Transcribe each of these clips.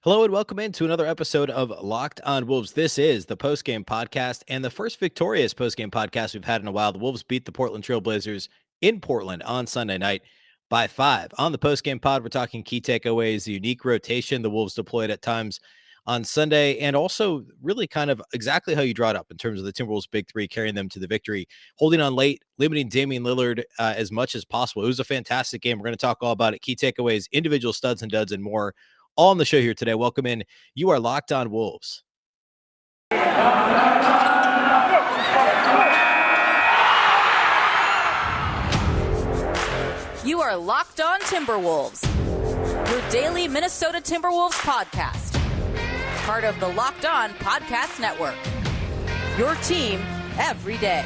Hello and welcome into another episode of Locked on Wolves. This is the postgame podcast and the first victorious postgame podcast we've had in a while. The Wolves beat the Portland Trail Blazers in Portland on Sunday night by 5. On the postgame pod, we're talking key takeaways, the unique rotation the Wolves deployed at times on Sunday, and also really kind of exactly how you draw it up in terms of the Timberwolves' big three, carrying them to the victory, holding on late, limiting Damian Lillard as much as possible. It was a fantastic game. We're going to talk all about it, key takeaways, individual studs and duds, and more all on the show here today. Welcome in. You are Locked on Wolves. You are Locked on Timberwolves, your daily Minnesota Timberwolves podcast. Part of the Locked on Podcast Network. Your team every day.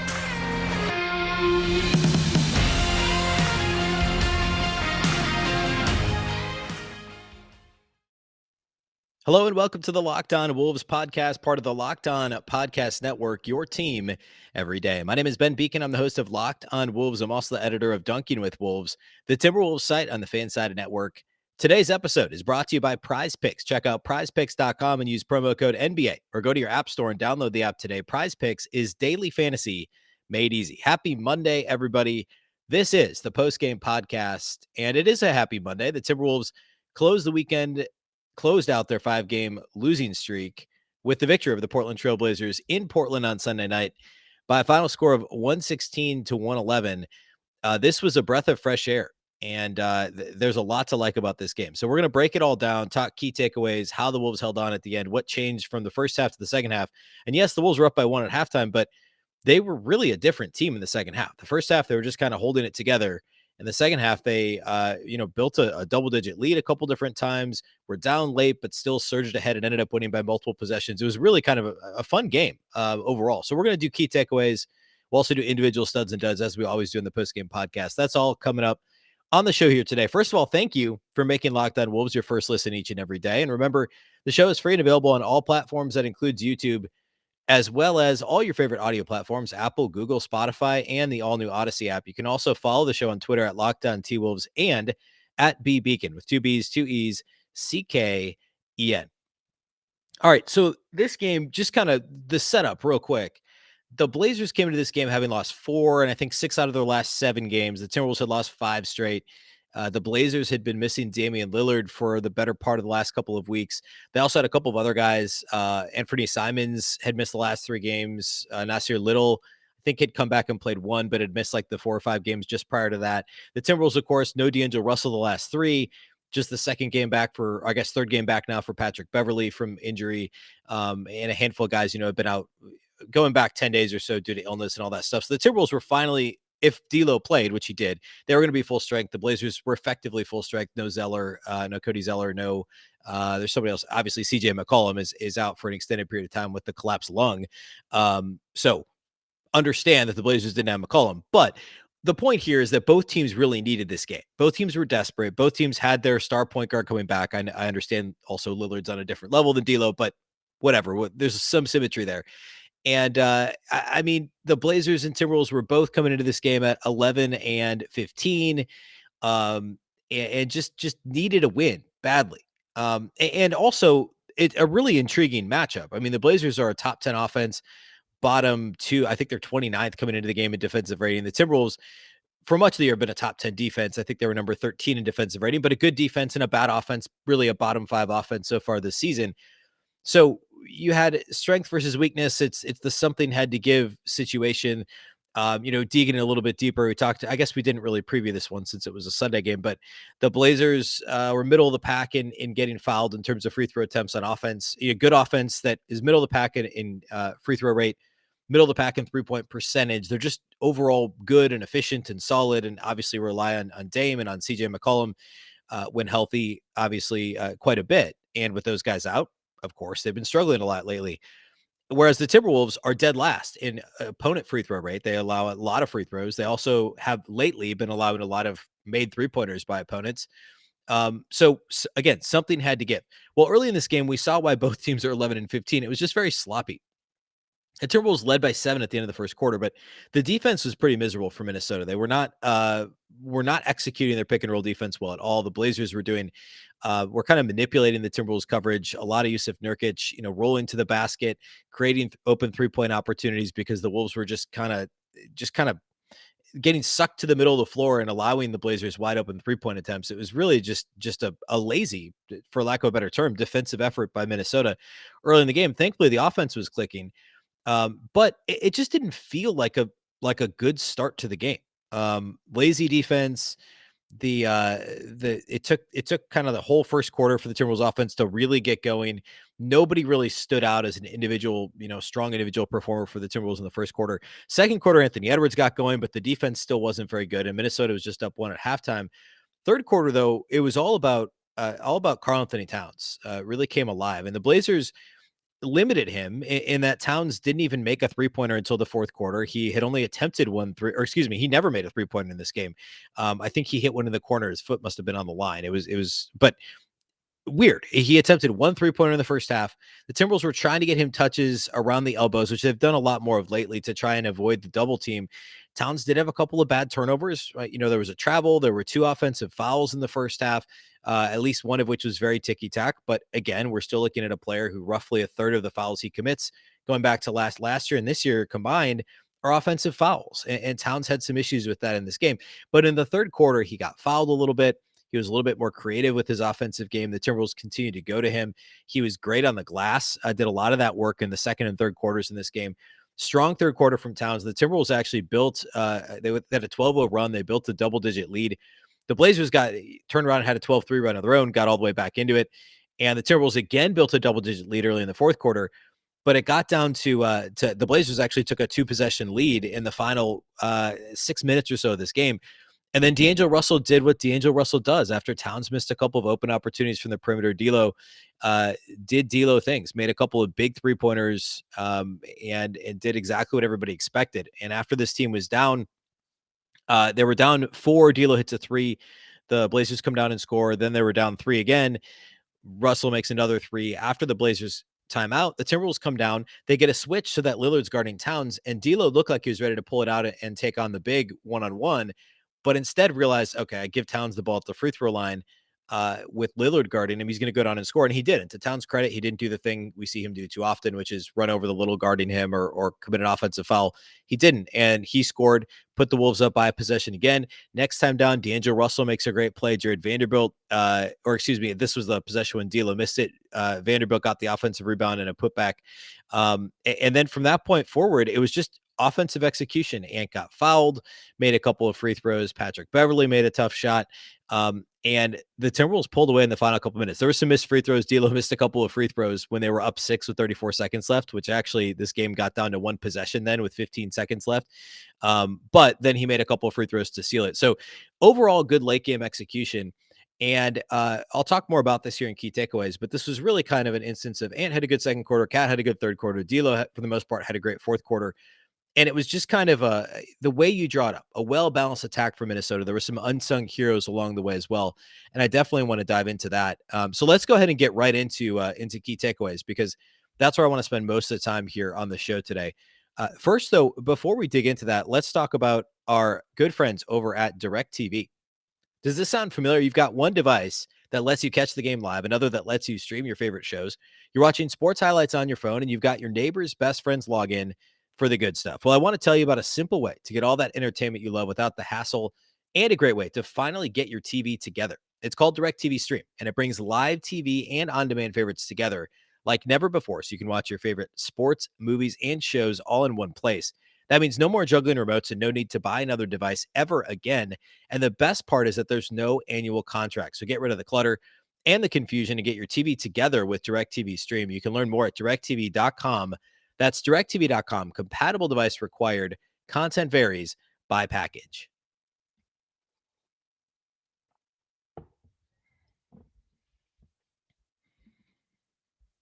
Hello and welcome to the Locked on Wolves podcast, part of the Locked on Podcast Network, your team every day. My name is Ben Beecken. I'm the host of Locked on Wolves. I'm also the editor of Dunking with Wolves, the Timberwolves site on the Fansided Network. Today's episode is brought to you by Prize Picks. Check out prizepicks.com and use promo code NBA or go to your app store and download the app today. Prize Picks is daily fantasy made easy. Happy Monday, everybody. This is the postgame podcast, and it is a happy Monday. The Timberwolves closed out their 5-game losing streak with the victory of the Portland Trail Blazers in Portland on Sunday night by a final score of 116-111. This was a breath of fresh air, and there's a lot to like about this game. So we're going to break it all down, talk key takeaways, how the Wolves held on at the end, what changed from the first half to the second half. And yes, the Wolves were up by 1 at halftime, but they were really a different team in the second half. The first half, they were just kind of holding it together. In the second half, they, built a double-digit lead a couple different times, were down late, but still surged ahead and ended up winning by multiple possessions. It was really kind of a fun game overall. So we're going to do key takeaways. We'll also do individual studs and duds, as we always do in the postgame podcast. That's all coming up on the show here today. First of all, thank you for making Locked on Wolves your first listen each and every day. And remember, the show is free and available on all platforms. That includes YouTube, as well as all your favorite audio platforms, Apple, Google, Spotify, and the all-new Odyssey app. You can also follow the show on Twitter at Locked on T-Wolves and at Beecken with 2 B's, 2 E's, C-K-E-N. All right, so this game, just kind of the setup real quick. The Blazers came into this game having lost 4 and I think 6 out of their last 7 games. The Timberwolves had lost 5 straight. The Blazers had been missing Damian Lillard for the better part of the last couple of weeks. They also had a couple of other guys. Anthony Simons had missed the last 3 games. Nasir Little, I think, had come back and played 1, but had missed like the 4 or 5 games just prior to that. The Timberwolves, of course, no D'Angelo Russell the last 3. Just the second game back for, I guess, third game back now for Patrick Beverley from injury. And a handful of guys, have been out going back 10 days or so due to illness and all that stuff. So the Timberwolves were finally, if D'Lo played, which he did, they were going to be full strength. The Blazers were effectively full strength. No Zeller, no Cody Zeller, no. There's somebody else. Obviously, CJ McCollum is out for an extended period of time with the collapsed lung. So understand that the Blazers didn't have McCollum, but the point here is that both teams really needed this game. Both teams were desperate. Both teams had their star point guard coming back. I understand also Lillard's on a different level than D'Lo, but whatever. There's some symmetry there. And I mean, the Blazers and Timberwolves were both coming into this game at 11 and 15, and just needed a win badly. And also, it's a really intriguing matchup. I mean, the Blazers are a top 10 offense, bottom 2. I think they're 29th coming into the game in defensive rating. The Timberwolves, for much of the year, have been a top 10 defense. I think they were number 13 in defensive rating, but a good defense and a bad offense, really a bottom 5 offense so far this season. So you had strength versus weakness. It's the something had to give situation. Digging a little bit deeper, I guess we didn't really preview this one since it was a Sunday game, but the Blazers were middle of the pack in getting fouled in terms of free throw attempts on offense. Good offense that is middle of the pack in free throw rate, middle of the pack in 3-point percentage. They're just overall good and efficient and solid, and obviously rely on Dame and on CJ McCollum when healthy, obviously quite a bit. And with those guys out, of course, they've been struggling a lot lately. Whereas the Timberwolves are dead last in opponent free throw rate. They allow a lot of free throws. They also have lately been allowing a lot of made 3-pointers by opponents. So again, something had to give. Well, early in this game, we saw why both teams are 11 and 15. It was just very sloppy. The Timberwolves led by 7 at the end of the first quarter, but the defense was pretty miserable for Minnesota. They were not executing their pick and roll defense well at all. The Blazers were kind of manipulating the Timberwolves coverage. A lot of Yusuf Nurkic, rolling to the basket, creating open 3-point opportunities because the Wolves were just kind of getting sucked to the middle of the floor and allowing the Blazers wide open 3-point attempts. It was really just a lazy, for lack of a better term, defensive effort by Minnesota early in the game. Thankfully, the offense was clicking. But it just didn't feel like a good start to the game. Lazy defense. It took kind of the whole first quarter for the Timberwolves offense to really get going. Nobody really stood out as an individual, strong individual performer for the Timberwolves in the first quarter. Second quarter, Anthony Edwards got going, but the defense still wasn't very good, and Minnesota was just up 1 at halftime. Third quarter, though, it was all about Karl-Anthony Towns. Really came alive, and the Blazers limited him in that Towns didn't even make a 3-pointer until the fourth quarter. He had only attempted he never made a 3-pointer in this game. I think he hit one in the corner. His foot must have been on the line. But weird. He attempted 1 3-pointer in the first half. The Timberwolves were trying to get him touches around the elbows, which they've done a lot more of lately to try and avoid the double team. Towns did have a couple of bad turnovers. Right? There was a travel. There were 2 offensive fouls in the first half, at least one of which was very ticky-tack. But again, we're still looking at a player who roughly a third of the fouls he commits going back to last year and this year combined are offensive fouls. And Towns had some issues with that in this game. But in the third quarter, he got fouled a little bit. He was a little bit more creative with his offensive game. The Timberwolves continued to go to him. He was great on the glass. Did a lot of that work in the second and third quarters in this game. Strong third quarter from Towns. The Timberwolves actually built, they had a 12-0 run. They built a double-digit lead. The Blazers turned around and had a 12-3 run of their own, got all the way back into it. And the Timberwolves again built a double-digit lead early in the fourth quarter. But it got down to the Blazers actually took a 2-possession lead in the final 6 minutes or so of this game. And then D'Angelo Russell did what D'Angelo Russell does after Towns missed a couple of open opportunities from the perimeter. D'Lo did D'Lo things, made a couple of big 3-pointers, and did exactly what everybody expected. And after this team was down, they were down 4. D'Lo hits a 3. The Blazers come down and score. Then they were down 3 again. Russell makes another 3. After the Blazers timeout, the Timberwolves come down. They get a switch so that Lillard's guarding Towns, and D'Lo looked like he was ready to pull it out and take on the big one-on-one. But instead realized, okay, I give Towns the ball at the free throw line with Lillard guarding him. He's going to go down and score. And he didn't. To Towns' credit, he didn't do the thing we see him do too often, which is run over the little guarding him or commit an offensive foul. He didn't. And he scored, put the Wolves up by a possession again. Next time down, D'Angelo Russell makes a great play. Jared Vanderbilt, this was the possession when D'Lo missed it. Vanderbilt got the offensive rebound and a putback. And then from that point forward, it was just offensive execution. Ant got fouled, made a couple of free throws. Patrick Beverley made a tough shot. And the Timberwolves pulled away in the final couple minutes. There were some missed free throws. D'Lo missed a couple of free throws when they were up 6 with 34 seconds left, which actually this game got down to 1 possession then with 15 seconds left. But then he made a couple of free throws to seal it. So overall, good late game execution. And I'll talk more about this here in key takeaways, but this was really kind of an instance of Ant had a good second quarter. Cat had a good third quarter. D'Lo, for the most part, had a great fourth quarter. And it was just kind of the way you draw it up, a well-balanced attack for Minnesota. There were some unsung heroes along the way as well. And I definitely want to dive into that. So let's go ahead and get right into key takeaways, because that's where I want to spend most of the time here on the show today. First, though, before we dig into that, let's talk about our good friends over at DirecTV. Does this sound familiar? You've got one device that lets you catch the game live, another that lets you stream your favorite shows. You're watching sports highlights on your phone, and you've got your neighbor's best friend's login for the good stuff. Well, I want to tell you about a simple way to get all that entertainment you love without the hassle, and a great way to finally get your TV together. It's called DirecTV Stream, and it brings live TV and on-demand favorites together like never before, so you can watch your favorite sports, movies, and shows all in one place. That means no more juggling remotes and no need to buy another device ever again. And the best part is that there's no annual contract. So get rid of the clutter and the confusion and get your TV together with DirecTV Stream. You can learn more at directtv.com. That's directtv.com. Compatible device required. Content varies by package.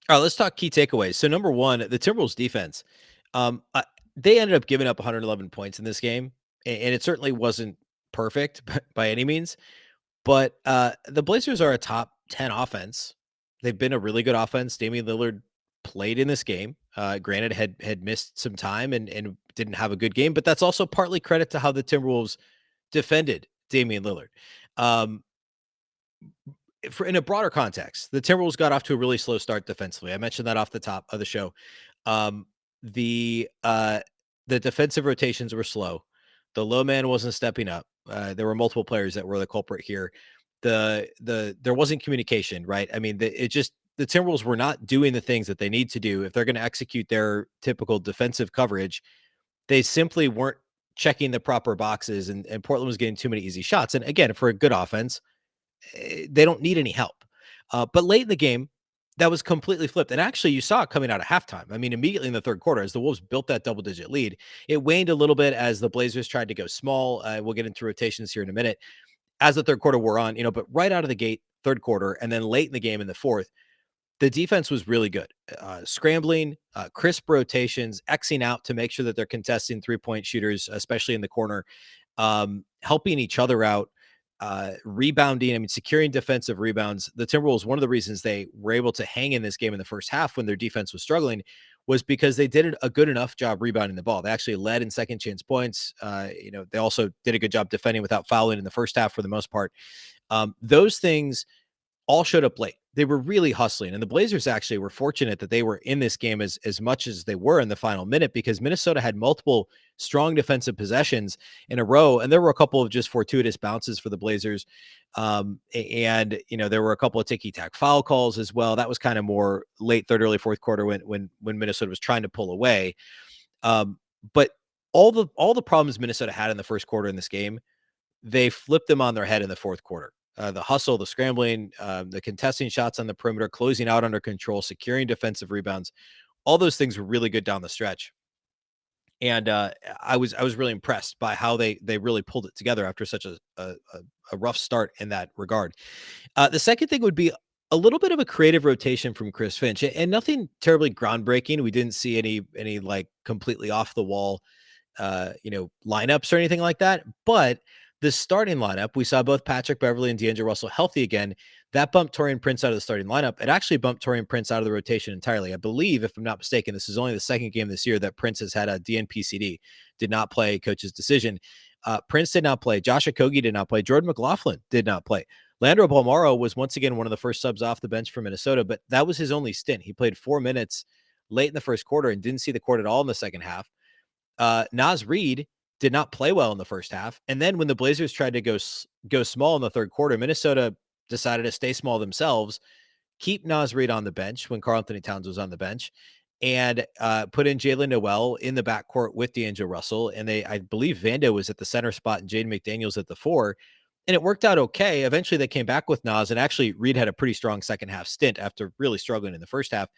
All right, let's talk key takeaways. So number one, the Timberwolves defense. They ended up giving up 111 points in this game, and it certainly wasn't perfect by any means. But the Blazers are a top 10 offense. They've been a really good offense. Damian Lillard played in this game. Granted, had missed some time and didn't have a good game, but that's also partly credit to how the Timberwolves defended Damian Lillard. Um, in a broader context, the Timberwolves got off to a really slow start defensively. I mentioned that off the top of the show. Um, the uh, the defensive rotations were slow. The low man wasn't stepping up. There were multiple players that were the culprit here. There wasn't communication, right? I mean, the Timberwolves were not doing the things that they need to do if they're going to execute their typical defensive coverage. They simply weren't checking the proper boxes, and Portland was getting too many easy shots. And again, for a good offense, they don't need any help. But late in the game, that was completely flipped. And actually, you saw it coming out of halftime. I mean, immediately in the third quarter, as the Wolves built that double-digit lead, it waned a little bit as the Blazers tried to go small. We'll get into rotations here in a minute. As the third quarter wore on, but right out of the gate, third quarter, and then late in the game in the fourth, the defense was really good. Scrambling, crisp rotations, Xing out to make sure that they're contesting three-point shooters, especially in the corner, helping each other out, rebounding. I mean, securing defensive rebounds. The Timberwolves, one of the reasons they were able to hang in this game in the first half when their defense was struggling was because they did a good enough job rebounding the ball. They actually led in second chance points. They also did a good job defending without fouling in the first half for the most part. Those things all showed up late. They were really hustling. And the Blazers actually were fortunate that they were in this game as much as they were in the final minute, because Minnesota had multiple strong defensive possessions in a row. And there were a couple of just fortuitous bounces for the Blazers. There were a couple of ticky-tack foul calls as well. That was kind of more late third, early fourth quarter when Minnesota was trying to pull away. But all the problems Minnesota had in the first quarter in this game, they flipped them on their head in the fourth quarter. The hustle, the scrambling, the contesting shots on the perimeter, closing out under control, securing defensive rebounds, all those things were really good down the stretch. And I was really impressed by how they really pulled it together after such a rough start in that regard. The second thing would be a little bit of a creative rotation from Chris Finch, and nothing terribly groundbreaking. We didn't see any like completely off the wall, lineups or anything like that. But the starting lineup, we saw both Patrick Beverley and D'Angelo Russell healthy again. That bumped Taurean Prince out of the starting lineup. It actually bumped Taurean Prince out of the rotation entirely. I believe, if I'm not mistaken, this is only the second game this year that Prince has had a DNPCD. Did not play, coach's decision. Prince did not play. Josh Okogie did not play. Jordan McLaughlin did not play. Landro Balmaro was once again one of the first subs off the bench for Minnesota, but that was his only stint. He played 4 minutes late in the first quarter and didn't see the court at all in the second half. Naz Reid did not play well in the first half. And then when the Blazers tried to go small in the third quarter, Minnesota decided to stay small themselves, keep Naz Reid on the bench when Karl-Anthony Towns was on the bench, and put in Jalen Noel in the backcourt with D'Angelo Russell. And I believe Vando was at the center spot and Jaden McDaniels at the 4. And it worked out okay. Eventually they came back with Naz, and actually Reid had a pretty strong second half stint after really struggling in the first half.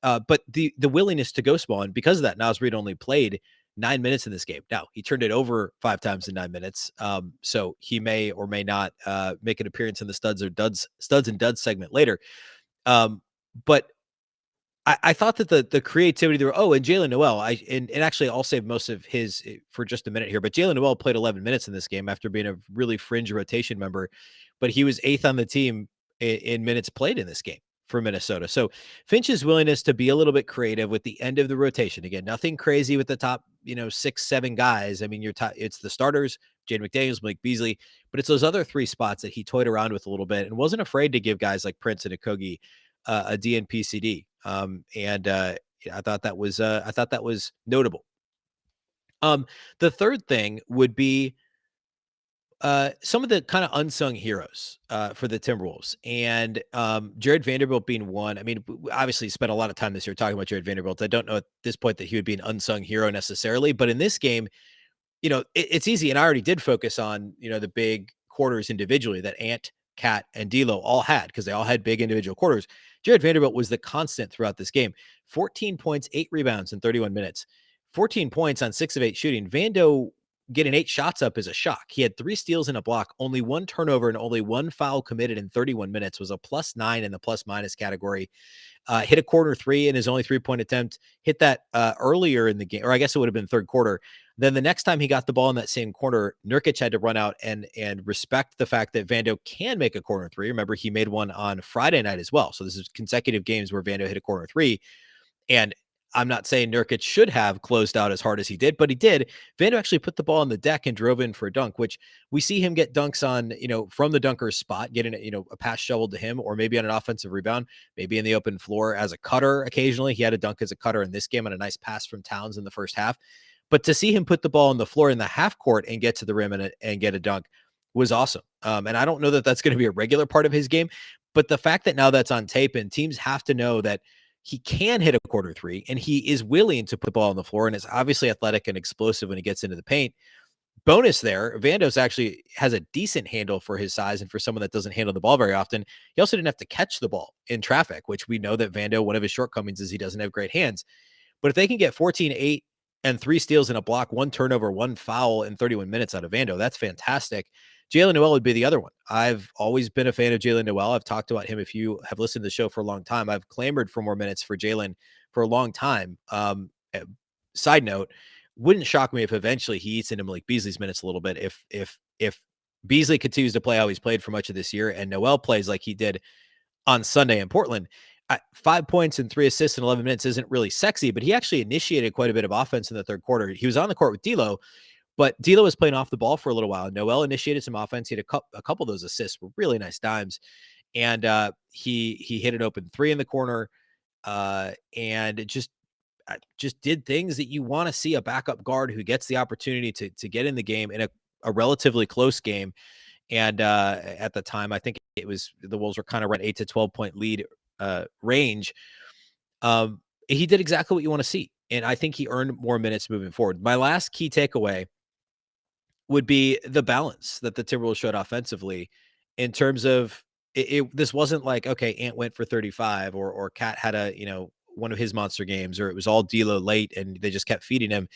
But the willingness to go small, and because of that, Naz Reid only played 9 minutes in this game. Now, he turned it over 5 times in 9 minutes. So he may or may not make an appearance in the studs and duds segment later. But I thought that the creativity there. Oh, and Jalen Noel. And actually, I'll save most of his for just a minute here. But Jalen Noel played 11 minutes in this game after being a really fringe rotation member. But he was 8th on the team in minutes played in this game for Minnesota. So Finch's willingness to be a little bit creative with the end of the rotation. Again, nothing crazy with the top, 6, 7 guys. I mean, it's the starters, Jaden McDaniels, Malik Beasley, but it's those other 3 spots that he toyed around with a little bit and wasn't afraid to give guys like Prince and Okogie a DNPCD. I thought that was notable. The third thing would be some of the kind of unsung heroes for the Timberwolves, and Jared Vanderbilt being one. I mean, we obviously spent a lot of time this year talking about Jared Vanderbilt. I don't know at this point that he would be an unsung hero necessarily, but in this game, it's easy. And I already did focus on, the big quarters individually that Ant, Cat, and D'Lo all had, because they all had big individual quarters. Jared Vanderbilt was the constant throughout this game. 14 points, 8 rebounds in 31 minutes. 14 points on 6 of 8 shooting. Vando getting 8 shots up is a shock. He had 3 steals and a block, only 1 turnover, and only 1 foul committed in 31 minutes. Was a +9 in the plus-minus category. Hit a corner 3 in his only 3-point attempt. Hit that earlier in the game, or I guess it would have been third quarter. Then the next time he got the ball in that same corner, Nurkic had to run out and respect the fact that Vando can make a corner 3. Remember, he made one on Friday night as well. So this is consecutive games where Vando hit a corner 3. And I'm not saying Nurkic should have closed out as hard as he did, but he did. Vando actually put the ball on the deck and drove in for a dunk, which we see him get dunks on, from the dunker's spot, getting, a pass shoveled to him, or maybe on an offensive rebound, maybe in the open floor as a cutter. Occasionally he had a dunk as a cutter in this game on a nice pass from Towns in the first half. But to see him put the ball on the floor in the half court and get to the rim and get a dunk was awesome. And I don't know that that's going to be a regular part of his game, but the fact that now that's on tape and teams have to know that he can hit a quarter three and he is willing to put the ball on the floor and is obviously athletic and explosive when he gets into the paint. Bonus there, Vandos actually has a decent handle for his size and for someone that doesn't handle the ball very often. He also didn't have to catch the ball in traffic, which we know that Vando, one of his shortcomings is he doesn't have great hands. But if they can get 14, 8, and 3 steals in a block, 1 turnover, 1 foul in 31 minutes out of Vando, that's fantastic. Jalen Noel would be the other one. I've always been a fan of Jalen Noel. I've talked about him. If you have listened to the show for a long time, I've clamored for more minutes for Jalen for a long time. Side note, wouldn't shock me if eventually he eats into Malik Beasley's minutes a little bit. If Beasley continues to play how he's played for much of this year and Noel plays like he did on Sunday in Portland, 5 points and 3 assists in 11 minutes isn't really sexy, but he actually initiated quite a bit of offense in the third quarter. He was on the court with D'Lo, but D'Lo was playing off the ball for a little while. Noel initiated some offense. He had a couple of those assists were really nice dimes. And he hit an open 3 in the corner and just did things that you want to see a backup guard who gets the opportunity to get in the game in a relatively close game. And at the time, I think it was the Wolves were kind of around 8 to 12 point lead range. He did exactly what you want to see. And I think he earned more minutes moving forward. My last key takeaway would be the balance that the Timberwolves showed offensively in terms of this wasn't like, okay, Ant went for 35 or Cat had one of his monster games, or it was all D'Lo late and they just kept feeding him.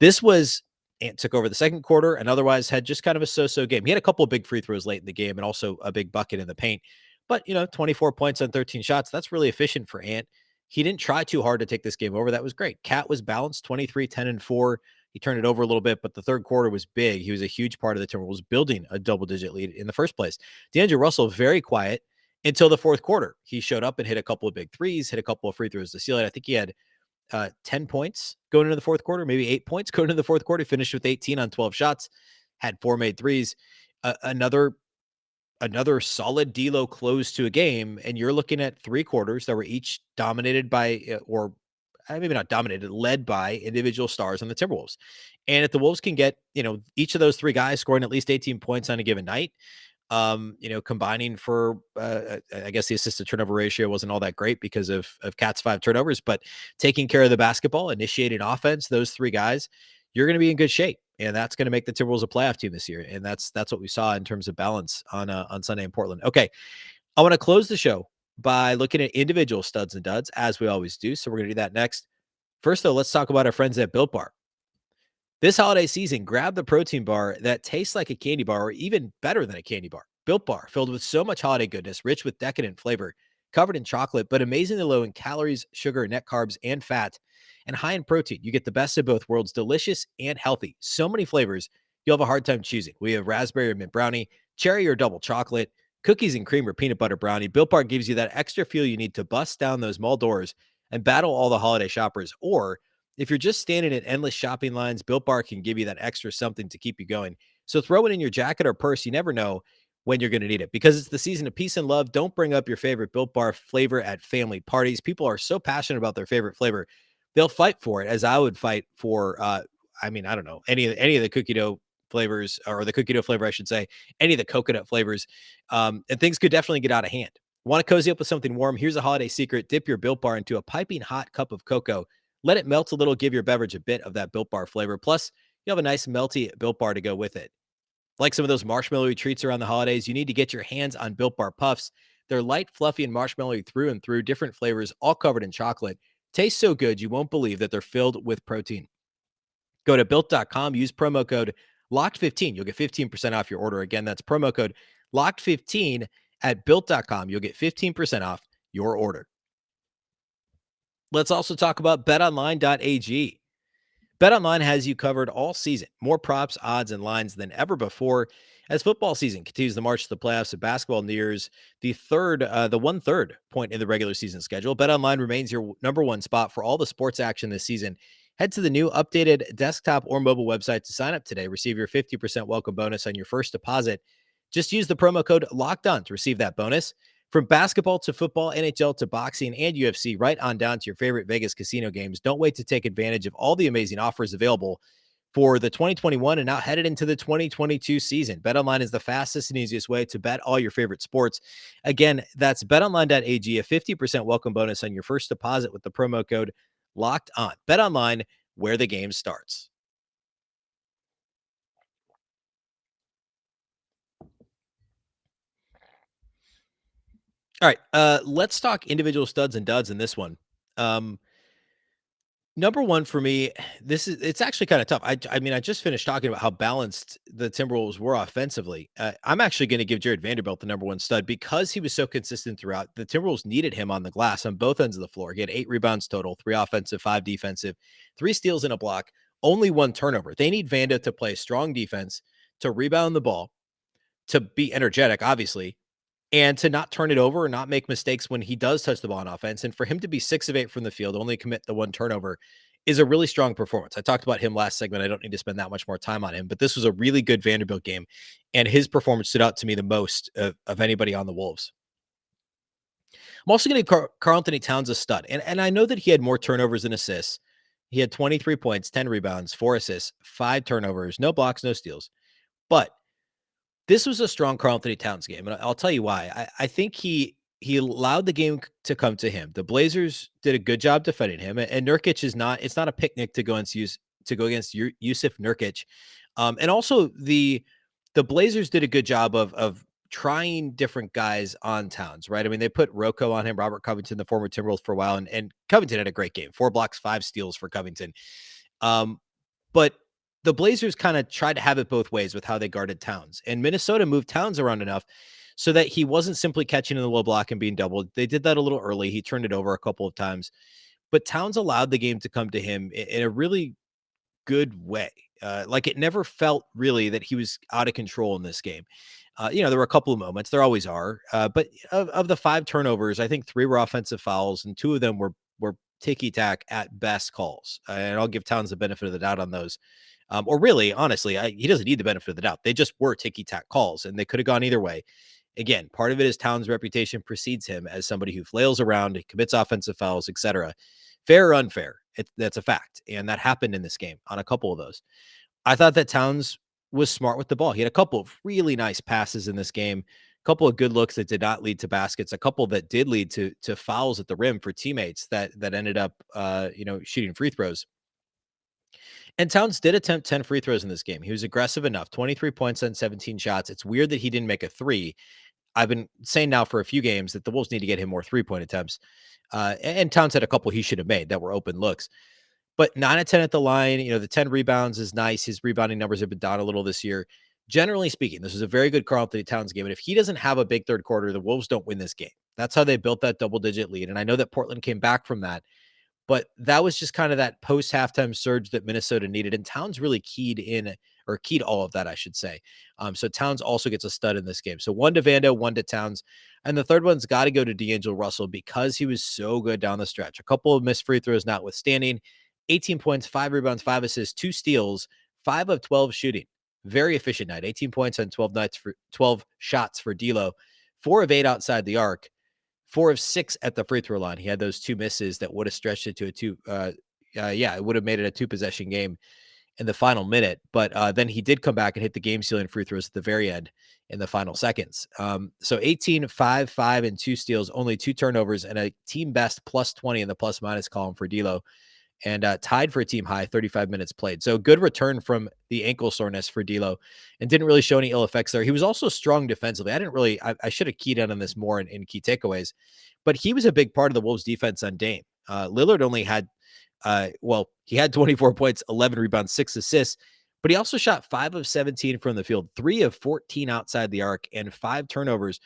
This was Ant took over the second quarter and otherwise had just kind of a so-so game. He had a couple of big free throws late in the game and also a big bucket in the paint, but 24 points on 13 shots. That's really efficient for Ant. He didn't try too hard to take this game over. That was great. Cat was balanced, 23, 10, and 4. He turned it over a little bit, but the third quarter was big. He was a huge part of the Timberwolves building a double-digit lead in the first place. D'Angelo Russell, very quiet until the fourth quarter. He showed up and hit a couple of big threes, hit a couple of free throws to seal it. I think he had 10 points going into the fourth quarter, maybe 8 points going into the fourth quarter. He finished with 18 on 12 shots, had 4 made threes. Another solid D'Lo close to a game, and you're looking at 3 quarters that were each dominated by, or maybe not dominated, led by individual stars on the Timberwolves. And if the Wolves can get, each of those 3 guys scoring at least 18 points on a given night, combining for, I guess the assist to turnover ratio wasn't all that great because of Cat's 5 turnovers, but taking care of the basketball, initiating offense, those 3 guys, you're going to be in good shape. And that's going to make the Timberwolves a playoff team this year. And that's what we saw in terms of balance on Sunday in Portland. Okay. I want to close the show by looking at individual studs and duds, as we always do. So we're going to do that next. First, though, let's talk about our friends at Built Bar. This holiday season, grab the protein bar that tastes like a candy bar or even better than a candy bar. Built Bar, filled with so much holiday goodness, rich with decadent flavor, covered in chocolate, but amazingly low in calories, sugar, net carbs, and fat, and high in protein. You get the best of both worlds, delicious and healthy. So many flavors, you'll have a hard time choosing. We have raspberry or mint brownie, cherry or double chocolate, cookies and cream or peanut butter brownie. Built Bar gives you that extra feel you need to bust down those mall doors and battle all the holiday shoppers. Or if you're just standing in endless shopping lines, Built Bar can give you that extra something to keep you going. So throw it in your jacket or purse. You never know when you're going to need it. Because it's the season of peace and love, don't bring up your favorite Built Bar flavor at family parties. People are so passionate about their favorite flavor, they'll fight for it, as I would fight for, I don't know, any of the cookie dough flavors, or the cookie dough flavor, I should say, any of the coconut flavors. And things could definitely get out of hand. Want to cozy up with something warm? Here's a holiday secret. Dip your Built Bar into a piping hot cup of cocoa. Let it melt a little, give your beverage a bit of that Built Bar flavor. Plus, you have a nice melty Built Bar to go with it. Like some of those marshmallowy treats around the holidays, you need to get your hands on Built Bar Puffs. They're light, fluffy, and marshmallowy through and through, different flavors, all covered in chocolate. Taste so good, you won't believe that they're filled with protein. Go to Built.com, use promo code LOCKED15. You'll get 15% off your order. Again, that's promo code LOCKED15 at Built.com. You'll get 15% off your order. Let's also talk about betonline.ag. BetOnline has you covered all season. More props, odds, and lines than ever before. As football season continues the march to the playoffs and basketball nears the 1/3 point in the regular season schedule, BetOnline remains your number one spot for all the sports action this season. Head to the new updated desktop or mobile website to sign up today. Receive your 50% welcome bonus on your first deposit. Just use the promo code LOCKEDON to receive that bonus. From basketball to football, NHL to boxing and UFC, right on down to your favorite Vegas casino games. Don't wait to take advantage of all the amazing offers available for the 2021 and now headed into the 2022 season. BetOnline is the fastest and easiest way to bet all your favorite sports. Again, that's betonline.ag, a 50% welcome bonus on your first deposit with the promo code Locked On. BetOnline, where the game starts. All right, let's talk individual studs and duds in this one. Number one for me, it's actually kind of tough. I mean, I just finished talking about how balanced the Timberwolves were offensively. I'm actually going to give Jared Vanderbilt the number one stud because he was so consistent throughout. The Timberwolves needed him on the glass on both ends of the floor. He had 8 rebounds total, 3 offensive, 5 defensive, 3 steals and a block, only 1 turnover. They need Vanda to play strong defense, to rebound the ball, to be energetic, obviously, and to not turn it over or not make mistakes when he does touch the ball on offense. And for him to be 6 of 8 from the field, only commit the 1 turnover is a really strong performance. I talked about him last segment. I don't need to spend that much more time on him, but this was a really good Vanderbilt game. And his performance stood out to me the most of anybody on the Wolves. I'm also going to give Karl-Anthony Towns a stud. And I know that he had more turnovers than assists. He had 23 points, 10 rebounds, 4 assists, 5 turnovers, no blocks, no steals. But this was a strong Karl-Anthony Towns game, and I'll tell you why. I think he allowed the game to come to him. The Blazers did a good job defending him, and Nurkic is not. It's not a picnic to go against Yusuf Nurkic, and also the Blazers did a good job of trying different guys on Towns. Right? I mean, they put Rocco on him, Robert Covington, the former Timberwolves, for a while, and Covington had a great game. 4 blocks, 5 steals for Covington. But the Blazers kind of tried to have it both ways with how they guarded Towns. And Minnesota moved Towns around enough so that he wasn't simply catching in the low block and being doubled. They did that a little early. He turned it over a couple of times. But Towns allowed the game to come to him in a really good way. Like it never felt really that he was out of control in this game. There were a couple of moments. There always are. But of the 5 turnovers, I think 3 were offensive fouls and 2 of them were ticky-tack at best calls. And I'll give Towns the benefit of the doubt on those. Or really, honestly, he doesn't need the benefit of the doubt. They just were ticky-tack calls, and they could have gone either way. Again, part of it is Towns' reputation precedes him as somebody who flails around, commits offensive fouls, etc. Fair or unfair, that's a fact, and that happened in this game on a couple of those. I thought that Towns was smart with the ball. He had a couple of really nice passes in this game, a couple of good looks that did not lead to baskets, a couple that did lead to fouls at the rim for teammates that ended up, shooting free throws. And Towns did attempt 10 free throws in this game. He was aggressive enough, 23 points on 17 shots. It's weird that he didn't make a 3. I've been saying now for a few games that the Wolves need to get him more 3-point attempts. And Towns had a couple he should have made that were open looks. But 9 of 10 at the line, the 10 rebounds is nice. His rebounding numbers have been down a little this year. Generally speaking, this is a very good Karl-Anthony Towns game. And if he doesn't have a big third quarter, the Wolves don't win this game. That's how they built that double-digit lead. And I know that Portland came back from that. But that was just kind of that post-halftime surge that Minnesota needed, and Towns really keyed all of that, I should say. So Towns also gets a stud in this game. So 1 to Vando, 1 to Towns, and the third one's got to go to D'Angelo Russell because he was so good down the stretch. A couple of missed free throws notwithstanding, 18 points, 5 rebounds, 5 assists, 2 steals, 5 of 12 shooting. Very efficient night. 18 points on 12 shots for D'Lo, 4 of 8 outside the arc. 4 of 6 at the free throw line. He had those 2 misses that would have stretched it to it would have made it a 2-possession game in the final minute. But then he did come back and hit the game-sealing free throws at the very end in the final seconds. So 18, 5, 5, and 2 steals, only 2 turnovers, and a team best plus 20 in the plus-minus column for D'Lo. And tied for a team high, 35 minutes played. So good return from the ankle soreness for D'Lo, and didn't really show any ill effects there. He was also strong defensively. I should have keyed in on this more in key takeaways, but he was a big part of the Wolves defense on Dame. Lillard only had, he had 24 points, 11 rebounds, 6 assists, but he also shot 5 of 17 from the field, 3 of 14 outside the arc, and 5 turnovers.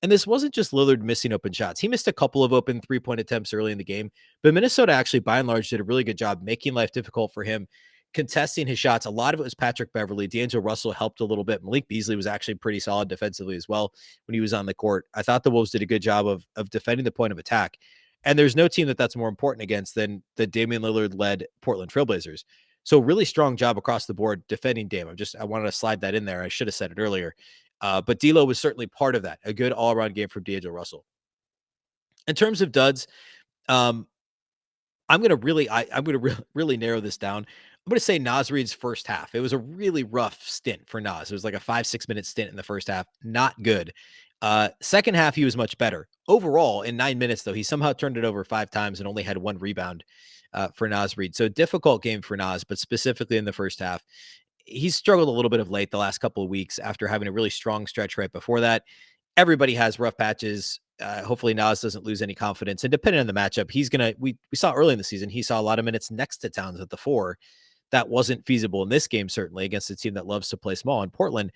And this wasn't just Lillard missing open shots. He missed a couple of open 3-point attempts early in the game, but Minnesota actually, by and large, did a really good job making life difficult for him. contesting his shots. A lot of it was Patrick Beverley. D'Angelo Russell helped a little bit. Malik Beasley was actually pretty solid defensively as well when he was on the court. I thought the Wolves did a good job of defending the point of attack. And there's no team that's more important against than the Damian Lillard led Portland Trailblazers. So really strong job across the board defending Dame. I wanted to slide that in there. I should have said it earlier. But D'Lo was certainly part of that. A good all-around game from D'Angelo Russell. In terms of duds, I'm going to really narrow this down. I'm going to say Naz Reid's first half. It was a really rough stint for Naz. It was like a 5-6 minute stint in the first half. Not good. Second half, he was much better. Overall, in 9 minutes, though, he somehow turned it over 5 times and only had 1 rebound for Naz Reid. So difficult game for Naz, but specifically in the first half. He's struggled a little bit of late the last couple of weeks after having a really strong stretch right before that. Everybody has rough patches. Hopefully Naz doesn't lose any confidence. And depending on the matchup, we saw early in the season, he saw a lot of minutes next to Towns at the 4. That wasn't feasible in this game, certainly against a team that loves to play small in Portland.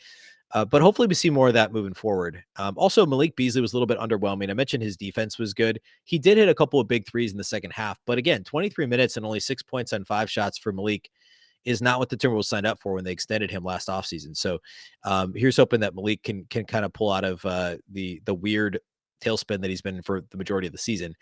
But hopefully we see more of that moving forward. Also, Malik Beasley was a little bit underwhelming. I mentioned his defense was good. He did hit a couple of big threes in the second half. But again, 23 minutes and only 6 points on 5 shots for Malik is not what the Timberwolves signed up for when they extended him last offseason. So here's hoping that Malik can kind of pull out of the weird tailspin that he's been in for the majority of the season.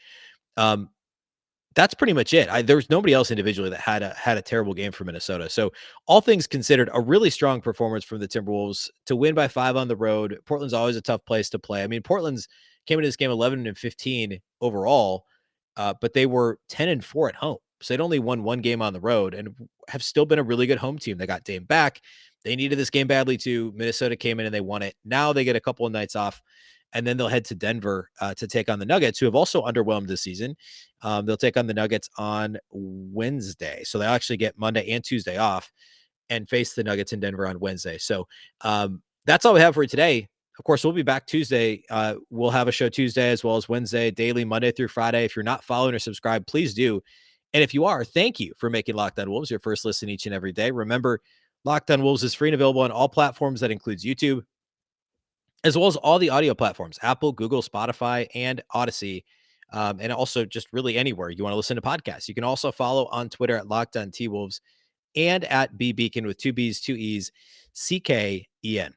That's pretty much it. There was nobody else individually that had a terrible game for Minnesota. So all things considered, a really strong performance from the Timberwolves to win by 5 on the road. Portland's always a tough place to play. I mean, Portland's came into this game 11-15 overall, but they were 10-4 at home. So they'd only won 1 game on the road and have still been a really good home team. They got Dame back. They needed this game badly too. Minnesota came in and they won it. Now they get a couple of nights off, and then they'll head to Denver to take on the Nuggets, who have also underwhelmed this season. They'll take on the Nuggets on Wednesday. So they'll actually get Monday and Tuesday off and face the Nuggets in Denver on Wednesday. So that's all we have for today. Of course, we'll be back Tuesday. We'll have a show Tuesday as well as Wednesday, daily, Monday through Friday. If you're not following or subscribed, please do. And if you are, thank you for making Locked On Wolves your first listen each and every day. Remember, Locked On Wolves is free and available on all platforms. That includes YouTube, as well as all the audio platforms, Apple, Google, Spotify, and Odyssey. And also just really anywhere you want to listen to podcasts. You can also follow on Twitter at Locked On T-Wolves and at Beecken with 2 B's, 2 E's, CKEN.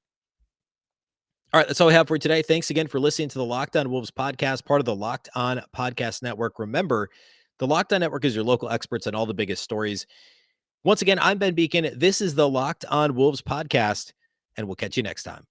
All right, that's all we have for today. Thanks again for listening to the Locked On Wolves podcast, part of the Locked On Podcast Network. Remember, the Locked On Network is your local experts on all the biggest stories. Once again, I'm Ben Beecken. This is the Locked On Wolves podcast, and we'll catch you next time.